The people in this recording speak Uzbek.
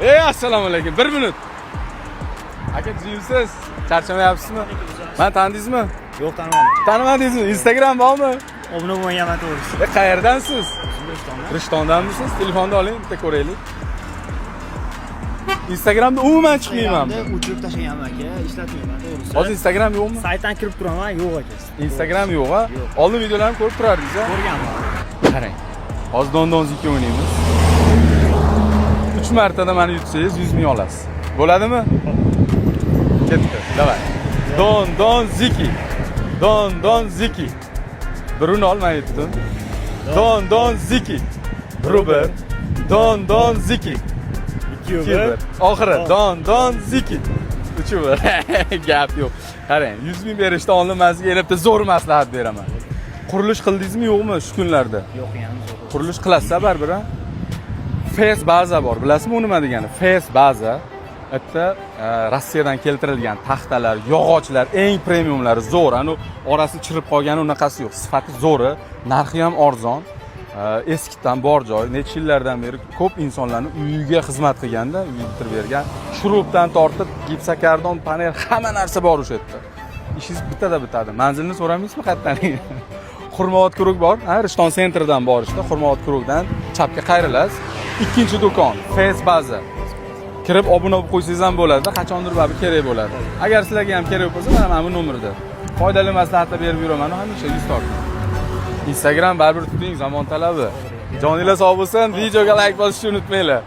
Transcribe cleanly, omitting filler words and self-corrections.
Assalomu alaykum. 1 minut. Aka jiysiz. Charchamayapsizmi? Men tanidingizmi? Yo'q, tanimadim. Tanimadingizmi? Instagram bormi? Obuna bo'lganman to'g'risi. Qayerdansiz? Rishtondanmisiz? Telefonni oling, bitta ko'raylik. Instagramda umuman chiqmayman. O'chirib tashlaganman aka, ishlatmayman to'g'risi. Hozir Instagram yo'qmi? Saytdan kirib turaman, yo'q aka. Instagram yo'q-a? Oldin videolarni ko'rib turardingiz-a? Ko'rganman. Qarang. Hozir don zikki o'ynaymiz. 3 martada meni yutsangiz 100 ming olasiz. Bo'ladimi? Ketdi. Davay. Don ziki. Don ziki. Birini olmay yutdim. Don ziki. Ruber. Don ziki. 2 over. Oxiri don ziki. 3 over. Gap yo'q. Qarang, 100 ming berishda oldin mazga elibda zo'r maslahat beraman. Qurilish qildingizmi yo'qmi shu kunlarda? Yo'q, yana zo'r. Qurilish qilasiz baribir, ha? Fes baza bor. Bilasizmi u nima degani? Fes baza. Bitta Rossiyadan keltirilgan taxtalar, yog'ochlar, eng premiumlari zo'r. Ani orasi chirib qolgani unaqasi yo'q. Sifati zo'ri, narxi ham arzon. Eskidan bor joy, necha yillardan beri ko'p insonlarni uyiga xizmat qilganda, uyni bitirib bergan. Shurubdan tortib, gipsokardon, panel, hamma narsa bor o'sha yerda. Ishingiz bitada bitadi. Manzilni so'ramaysizmi qayerdan? Xurmovod kuruk bor, Rishton sentrdan borishda, Xurmovod kurukdan chapga qayrilasiz. Ikkinchi do'kon, Fes baza. Kirib obuna bo'lib qo'ysangiz ham bo'ladi, qachondir baribir kerak bo'ladi. Agar sizlarga ham kerak bo'lsa, mana bu nomerda foydali maslahatlar berib yuraman, hamisha 100 tortib. Instagram baribir tuting, zamon talabi. Joningiz sog' bo'lsin, videoga like bosishni unutmanglar.